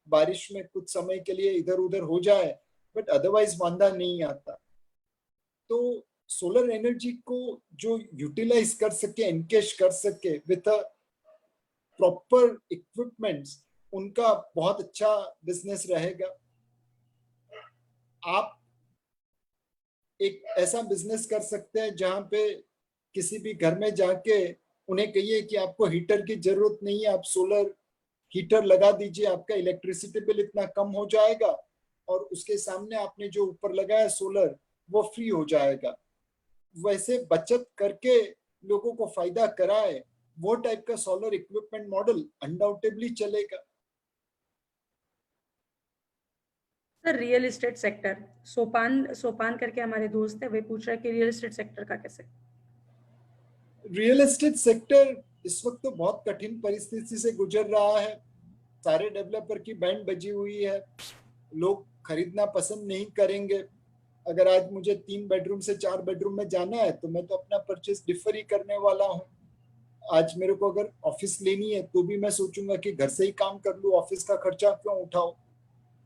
बारिश में कुछ समय के लिए इधर उधर हो जाए बट अदरवाइज वांदा नहीं आता। तो सोलर एनर्जी को जो यूटिलाइज कर सके, एनकेश कर सके विथ प्रॉपर इक्विपमेंट्स, उनका बहुत अच्छा बिजनेस रहेगा। आप एक ऐसा बिजनेस कर सकते हैं जहां पे किसी भी घर में जाके उन्हें कहिए कि आपको हीटर की जरूरत नहीं है, आप सोलर हीटर लगा दीजिए, आपका इलेक्ट्रिसिटी बिल इतना कम हो जाएगा और उसके सामने आपने जो ऊपर लगाया सोलर वो फ्री हो जाएगा। वैसे बचत करके लोगों को फायदा कराए, वो टाइप का सोलर इक्विपमेंट मॉडल अनडाउटेबली चलेगा। सर रियल एस्टेट सेक्टर, सोपान सोपान करके हमारे दोस्त है, वे पूछ रहे हैं कि रियल एस्टेट सेक्टर का कैसे? रियल एस्टेट सेक्टर इस वक्त तो बहुत कठिन परिस्थिति से गुजर रहा है। सारे डेवलपर की बैंड बजी हुई है, लोग खरीदना पसंद नहीं करेंगे। अगर आज मुझे 3 बेडरूम से 4 बेडरूम में जाना है तो मैं तो अपना परचेस डिफर ही करने वाला हूँ। आज मेरे को अगर ऑफिस लेनी है तो भी मैं सोचूंगा कि घर से ही काम कर लूँ, ऑफिस का खर्चा क्यों उठाऊं।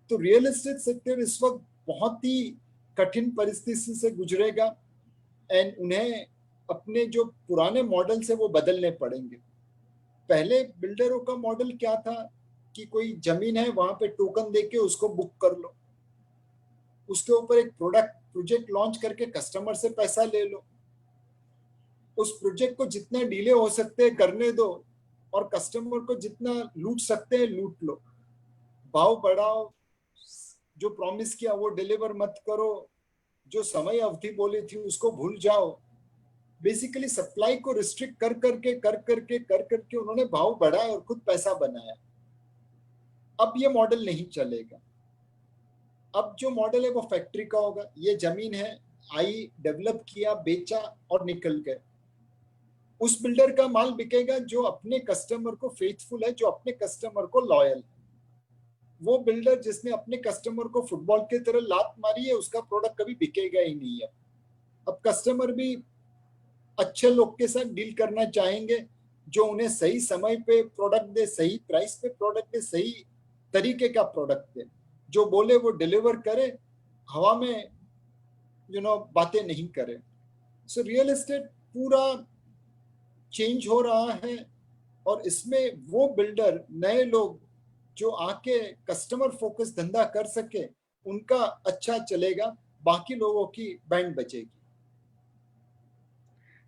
तो रियल एस्टेट सेक्टर इस वक्त बहुत ही कठिन परिस्थिति से गुजरेगा एंड उन्हें अपने जो पुराने मॉडल से वो बदलने पड़ेंगे। पहले बिल्डरों का मॉडल क्या था कि कोई जमीन है, वहां पे टोकन देके उसको बुक कर लो, उसके ऊपर एक प्रोजेक्ट लॉन्च करके कस्टमर से पैसा ले लो, उस प्रोजेक्ट को जितना डिले हो सकते हैं करने दो और कस्टमर को जितना लूट सकते हैं लूट लो। भाव बढ़ाओ, जो प्रॉमिस किया वो डिलीवर मत करो, जो समय अवधि बोली थी उसको भूल जाओ। बेसिकली सप्लाई को रिस्ट्रिक्ट कर करके उन्होंने भाव बढ़ाया और खुद पैसा बनाया। अब ये मॉडल नहीं चलेगा। अब जो मॉडल है वो फैक्ट्री का होगा। ये जमीन है, आई, डेवलप किया, बेचा और निकल गए। उस बिल्डर का माल बिकेगा जो अपने कस्टमर को फेथफुल है, जो अपने कस्टमर को लॉयल है। वो बिल्डर जिसने अपने कस्टमर को फुटबॉल की तरह लात मारी है, उसका प्रोडक्ट कभी बिकेगा ही नहीं है। अब कस्टमर भी अच्छे लोग के साथ डील करना चाहेंगे जो उन्हें सही समय पे प्रोडक्ट दे, सही प्राइस पे प्रोडक्ट दे, सही तरीके का प्रोडक्ट दे, जो बोले वो डिलीवर करे, हवा में बातें नहीं करे। सो रियल एस्टेट पूरा चेंज हो रहा है और इसमें वो बिल्डर, नए लोग जो आके कस्टमर फोकस धंधा कर सके, उनका अच्छा चलेगा, बाकी लोगों की बैंड बचेगी।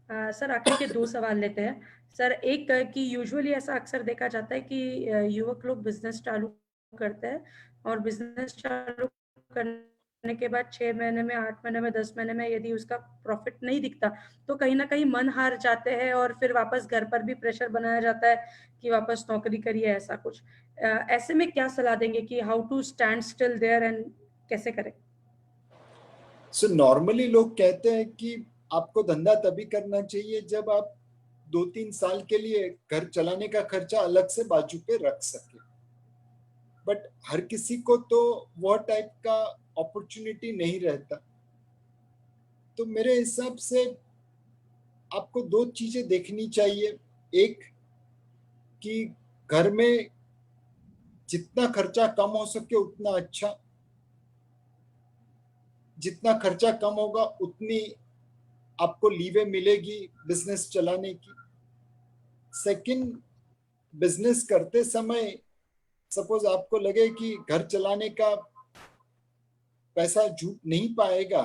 सर आखिरी के 2 सवाल लेते हैं। सर एक कि यूजुअली ऐसा अक्सर देखा जाता है कि युवक लोग बिजनेस चालू करते हैं और बिजनेस चालू करने के बाद 6 महीने में, 8 महीने में, 10 महीने में यदि उसका प्रॉफिट नहीं दिखता तो कहीं ना कहीं मन हार जाते हैं और फिर वापस घर पर भी प्रेशर बनाया जाता है कि वापस नौकरी करिए, ऐसा कुछ। ऐसे में क्या सलाह देंगे कि how to stand still there and कैसे करें? सो नॉर्मली लोग कहते हैं कि आपको धंधा तभी करना चाहिए जब आप 2-3 साल के लिए घर चलाने का खर्चा अलग से बाजू पे रख सके। बट हर किसी को तो वह टाइप का अपॉर्चुनिटी नहीं रहता। तो मेरे हिसाब से आपको 2 चीजें देखनी चाहिए। एक कि घर में जितना खर्चा कम हो सके उतना अच्छा। जितना खर्चा कम होगा उतनी आपको लीवे मिलेगी बिजनेस चलाने की। सेकंड, बिजनेस करते समय सपोज आपको लगे कि घर चलाने का पैसा जुट नहीं पाएगा,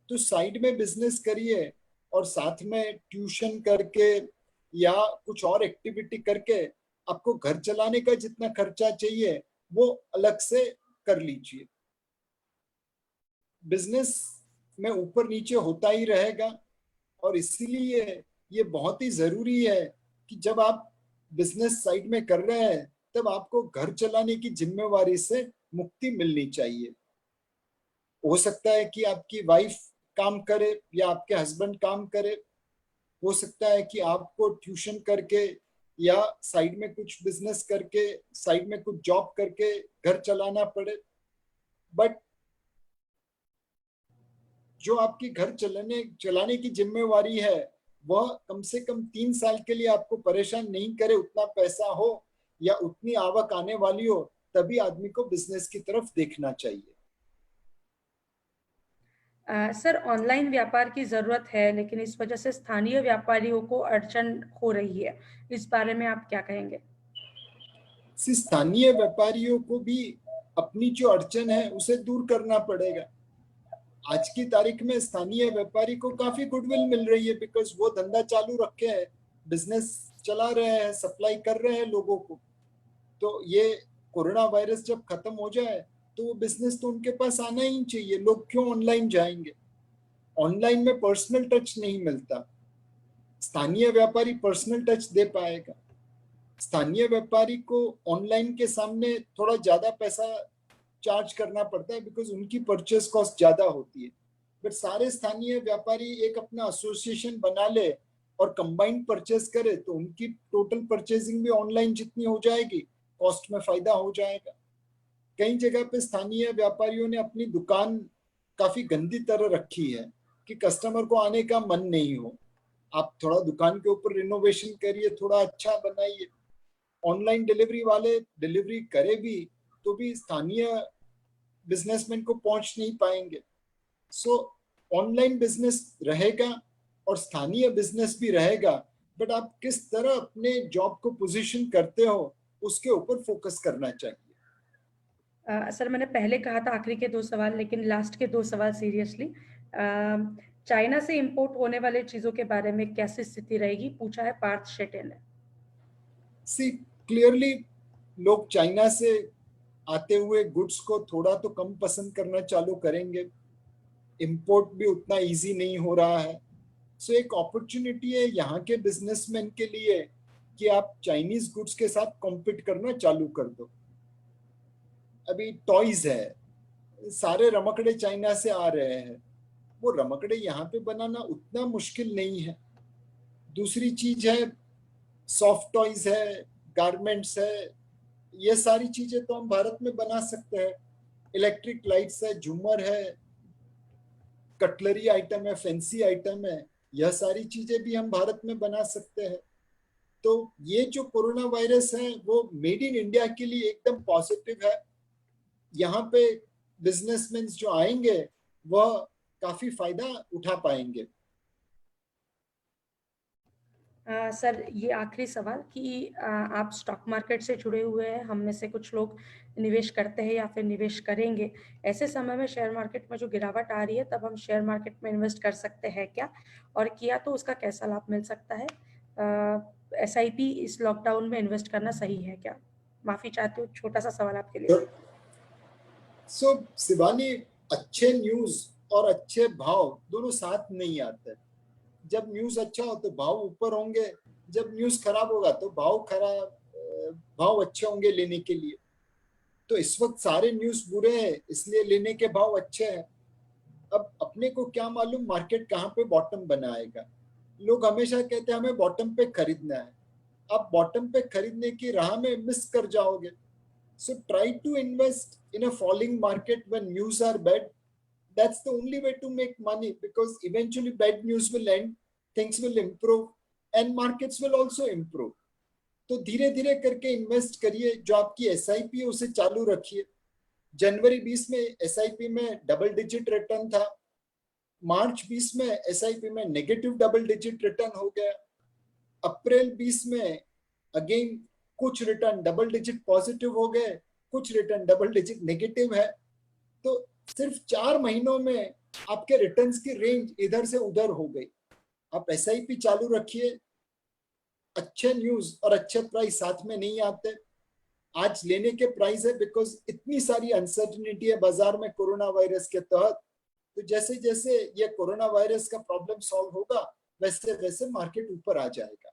तो साइड में बिजनेस करिए और साथ में ट्यूशन करके या कुछ और एक्टिविटी करके आपको घर चलाने का जितना खर्चा चाहिए वो अलग से कर लीजिए। बिजनेस में ऊपर नीचे होता ही रहेगा और इसीलिए ये बहुत ही जरूरी है कि जब आप बिजनेस साइड में कर रहे हैं तब आपको घर चलाने की जिम्मेवारी से मुक्ति मिलनी चाहिए। हो सकता है कि आपकी वाइफ काम करे या आपके हस्बैंड काम करे, हो सकता है कि आपको ट्यूशन करके या साइड में कुछ बिजनेस करके, साइड में कुछ जॉब करके घर चलाना पड़े, बट जो आपकी घर चलाने की जिम्मेवारी है वह कम से कम 3 साल के लिए आपको परेशान नहीं करे। उतना पैसा हो या उतनी आवक आने वाली हो तभी आदमी को बिजनेस की तरफ देखना चाहिए। सर, ऑनलाइन व्यापार की जरूरत है लेकिन इस वजह से स्थानीय व्यापारियों को अड़चन हो रही है, इस बारे में आप क्या कहेंगे? स्थानीय व्यापारियों को भी अपनी जो अड़चन है उसे दूर करना पड़ेगा। आज की तारीख में स्थानीय व्यापारी को काफी गुडविल मिल रही है बिकॉज वो धंधा चालू रखे हैं, बिजनेस चला रहे हैं, सप्लाई कर रहे हैं लोगों को। तो ये कोरोना वायरस जब खत्म हो जाए तो वो बिजनेस तो उनके पास आना ही चाहिए। लोग क्यों ऑनलाइन जाएंगे? ऑनलाइन में पर्सनल टच नहीं मिलता, स्थानीय व्यापारी पर्सनल टच दे पाएगा। स्थानीय व्यापारी को ऑनलाइन के सामने थोड़ा ज्यादा पैसा चार्ज करना पड़ता है बिकॉज उनकी परचेस कॉस्ट ज्यादा होती है। बट सारे स्थानीय व्यापारी एक अपना एसोसिएशन बना ले और कंबाइंड परचेस करे तो उनकी टोटल परचेसिंग भी ऑनलाइन जितनी हो जाएगी, कॉस्ट में फायदा हो जाएगा। कई जगह पे स्थानीय व्यापारियों ने अपनी दुकान काफी गंदी तरह रखी है कि कस्टमर को आने का मन नहीं हो। आप थोड़ा दुकान के ऊपर रिनोवेशन करिए, थोड़ा अच्छा बनाइए। ऑनलाइन डिलीवरी वाले डिलीवरी करे भी तो भी स्थानीय बिजनेसमैन को पहुंच नहीं पाएंगे। सो ऑनलाइन बिजनेस रहेगा और स्थानीय बिजनेस भी रहेगा, बट आप किस तरह अपने जॉब को पोजीशन करते हो उसके ऊपर फोकस करना चाहिए। सर, मैंने पहले कहा था आखिरी के 2 सवाल, लेकिन लास्ट के 2 सवाल सीरियसली। चाइना से इंपोर्ट होने वाले चीजों के बारे में कैसी स्थिति रहेगी, पूछा है पार्थ शेटे ने। सी क्लियरली लोग चाइना से आते हुए गुड्स को थोड़ा तो कम पसंद करना चालू करेंगे। इंपोर्ट भी उतना इजी नहीं हो रहा है। सो एक अपॉर्चुनिटी है यहाँ के बिजनेसमैन के लिए कि आप चाइनीज गुड्स के साथ कॉम्पीट करना चालू कर दो। अभी टॉयज है, सारे रमकड़े चाइना से आ रहे हैं, वो रमकड़े यहाँ पे बनाना उतना मुश्किल नहीं है। दूसरी चीज है सॉफ्ट टॉयज है, गारमेंट्स है, ये सारी चीजें तो हम भारत में बना सकते हैं। इलेक्ट्रिक लाइट्स है, झूमर है, कटलरी आइटम है, फैंसी आइटम है, यह सारी चीजें भी हम भारत में बना सकते हैं। तो ये जो कोरोना वायरस है वो मेड इन इंडिया के लिए एकदम पॉजिटिव है। यहाँ पे बिजनेसमैन जो आएंगे वह काफी फायदा उठा पाएंगे। सर, ये आखिरी सवाल कि आप स्टॉक मार्केट से जुड़े हुए हैं, हम में से कुछ लोग निवेश करते हैं या फिर निवेश करेंगे। ऐसे समय में शेयर मार्केट में जो गिरावट आ रही है तब हम शेयर मार्केट में इन्वेस्ट कर सकते हैं क्या, और किया तो उसका कैसा लाभ मिल सकता है? एसआईपी इस लॉकडाउन में इन्वेस्ट करना सही है क्या? माफी चाहती हूँ, छोटा सा सवाल आपके लिए। सो शिवानी, अच्छे न्यूज और अच्छे भाव दोनों साथ नहीं आते। जब न्यूज अच्छा हो तो भाव ऊपर होंगे, जब न्यूज खराब होगा तो भाव अच्छे होंगे लेने के लिए। तो इस वक्त सारे न्यूज बुरे हैं इसलिए लेने के भाव अच्छे हैं। अब अपने को क्या मालूम मार्केट कहाँ पे बॉटम बनाएगा। लोग हमेशा कहते हैं हमें बॉटम पे खरीदना है, आप बॉटम पे खरीदने की राह में मिस कर जाओगे। So try to invest in a falling market when news are bad. That's the only way to make money because eventually bad news will end, things will improve and markets will also improve. तो धीरे धीरे करके इन्वेस्ट करिए। जो आपकी एसआईपी है उसे चालू रखिए, जनवरी 20 में एसआईपी में डबल डिजिट रिटर्न था, मार्च 20 में एसआईपी में नेगेटिव डबल डिजिट रिटर्न हो गया, अप्रैल 20 में अगेन कुछ रिटर्न डबल डिजिट पॉजिटिव हो गए, कुछ रिटर्न डबल डिजिट नेगेटिव है। तो सिर्फ 4 महीनों में आपके रिटर्न्स की रेंज इधर से उधर हो गई। आप एसआईपी चालू रखिए, अच्छे न्यूज और अच्छे प्राइस साथ में नहीं आते। आज लेने के प्राइस है बिकॉज इतनी सारी अनसर्टिनिटी है बाजार में कोरोना वायरस के तहत। तो जैसे जैसे ये कोरोना वायरस का प्रॉब्लम सॉल्व होगा वैसे वैसे मार्केट ऊपर आ जाएगा।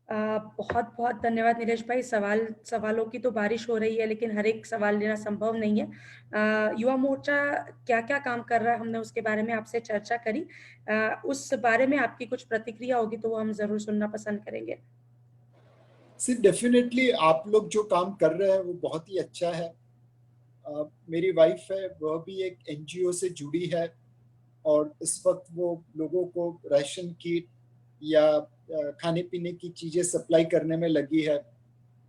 बहुत बहुत धन्यवाद नीरज भाई। सवालों की तो बारिश हो रही है, लेकिन हर एक सवाल लेना संभव नहीं है। युवा मोर्चा क्या क्या काम कर रहा है, हमने उसके बारे में आपसे चर्चा करी। उस बारे में आपकी कुछ प्रतिक्रिया होगी तो वो हम जरूर सुनना पसंद करेंगे। डेफिनेटली आप लोग जो काम कर रहे हैं वो बहुत ही अच्छा है। मेरी वाइफ है, वह भी एक एनजीओ से जुड़ी है और इस वक्त वो लोगों को राशन किट या खाने पीने की चीजें सप्लाई करने में लगी है।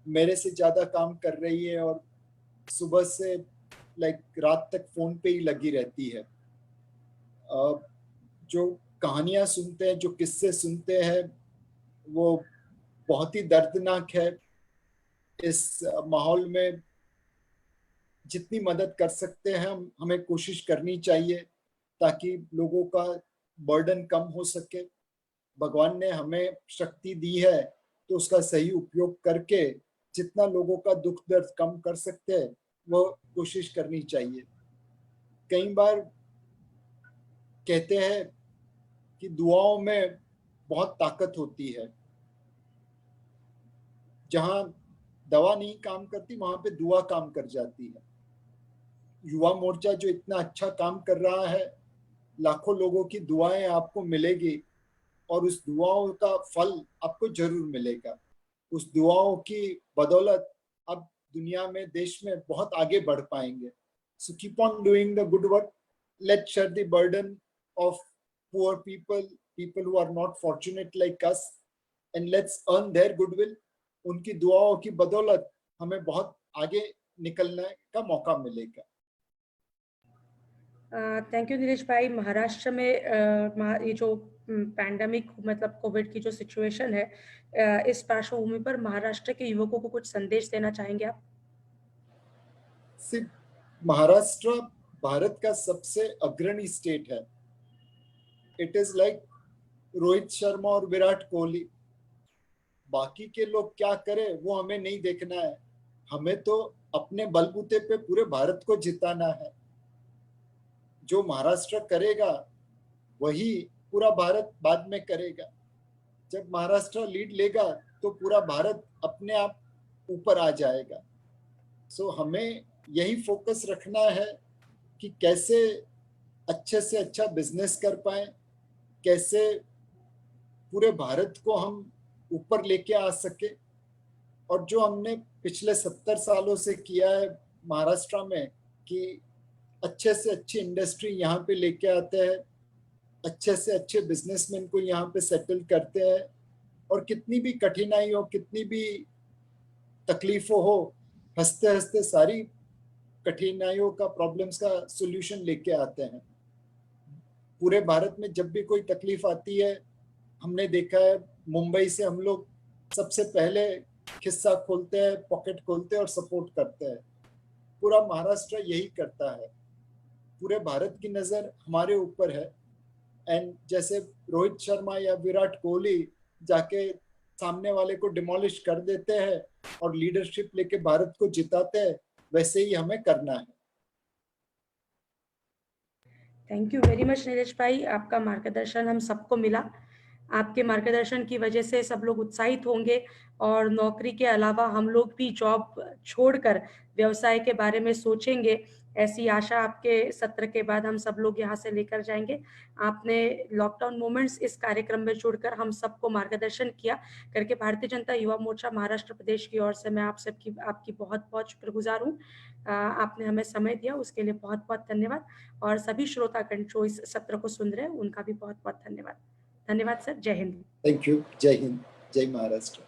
मेरे से ज्यादा काम कर रही है और सुबह से रात तक फोन पे ही लगी रहती है। जो कहानियां सुनते हैं, जो किस्से सुनते हैं वो बहुत ही दर्दनाक है। इस माहौल में जितनी मदद कर सकते हैं हमें कोशिश करनी चाहिए ताकि लोगों का बर्डन कम हो सके। भगवान ने हमें शक्ति दी है तो उसका सही उपयोग करके जितना लोगों का दुख दर्द कम कर सकते हैं वो कोशिश करनी चाहिए। कई बार कहते हैं कि दुआओं में बहुत ताकत होती है। जहां दवा नहीं काम करती वहां पे दुआ काम कर जाती है। युवा मोर्चा जो इतना अच्छा काम कर रहा है, लाखों लोगों की दुआएं आपको मिलेगी और उस दुआओं का फल आपको जरूर मिलेगा। उस दुआओं की बदौलत आप दुनिया में, देश में बहुत आगे बढ़ पाएंगे। So keep on doing the good work, let's share the burden of poor people who are not fortunate like us and let's earn their goodwill. उनकी दुआओं की बदौलत हमें बहुत आगे निकलने का मौका मिलेगा। थैंक यू नीरज भाई। महाराष्ट्र में ये जो पैंडेमिक मतलब कोविड की जो सिचुएशन है, इस पार्श्वभूमि पर महाराष्ट्र के युवकों को कुछ संदेश देना चाहेंगे आप? सिर्फ महाराष्ट्र भारत का सबसे अग्रणी स्टेट है। It is like Rohit Sharma और विराट कोहली। बाकी के लोग क्या करें वो हमें नहीं देखना है, हमें तो अपने बलबूते पे पूरे भारत को जिताना है। जो महाराष्ट्र करेगा वही पूरा भारत बाद में करेगा। जब महाराष्ट्र लीड लेगा तो पूरा भारत अपने आप ऊपर आ जाएगा। सो हमें यही फोकस रखना है कि कैसे अच्छे से अच्छा बिजनेस कर पाए, कैसे पूरे भारत को हम ऊपर लेके आ सके। और जो हमने पिछले 70 सालों से किया है महाराष्ट्र में कि अच्छे से अच्छी इंडस्ट्री यहाँ पे लेके आते हैं, अच्छे से अच्छे बिजनेसमैन को यहाँ पे सेटल करते हैं और कितनी भी कठिनाई हो, कितनी भी तकलीफों हो, हंसते हंसते सारी कठिनाइयों का, प्रॉब्लम्स का सॉल्यूशन लेके आते हैं। पूरे भारत में जब भी कोई तकलीफ आती है, हमने देखा है मुंबई से हम लोग सबसे पहले खिस्सा खोलते हैं, पॉकेट खोलते हैं और सपोर्ट करते हैं। पूरा महाराष्ट्र यही करता है। पूरे भारत की नजर हमारे ऊपर है। एंड जैसे रोहित शर्मा या विराट कोहली जाके सामने वाले को डिमोलिश कर देते हैं और लीडरशिप लेके भारत को जिताते हैं, वैसे ही हमें करना है। Thank you very much Neeraj भाई। आपका मार्गदर्शन हम सबको मिला। आपके मार्गदर्शन की वजह से सब लोग उत्साहित होंगे और नौकरी के अलावा हम लोग भी जॉब छोड़कर व्यवसाय के बारे में सोचेंगे। ऐसी आशा आपके सत्र के बाद हम सब लोग यहाँ से लेकर जाएंगे। आपने लॉकडाउन मोमेंट्स इस कार्यक्रम में जुड़कर हम सबको मार्गदर्शन किया करके भारतीय जनता युवा मोर्चा महाराष्ट्र प्रदेश की ओर से मैं आप सबकी आपकी बहुत बहुत शुक्रगुजार हूँ। आपने हमें समय दिया उसके लिए बहुत बहुत धन्यवाद। और सभी श्रोतागण जो इस सत्र को सुन रहे हैं उनका भी बहुत बहुत धन्यवाद। धन्यवाद सर। जय हिंद। Thank you. जय हिंद, जय महाराष्ट्र।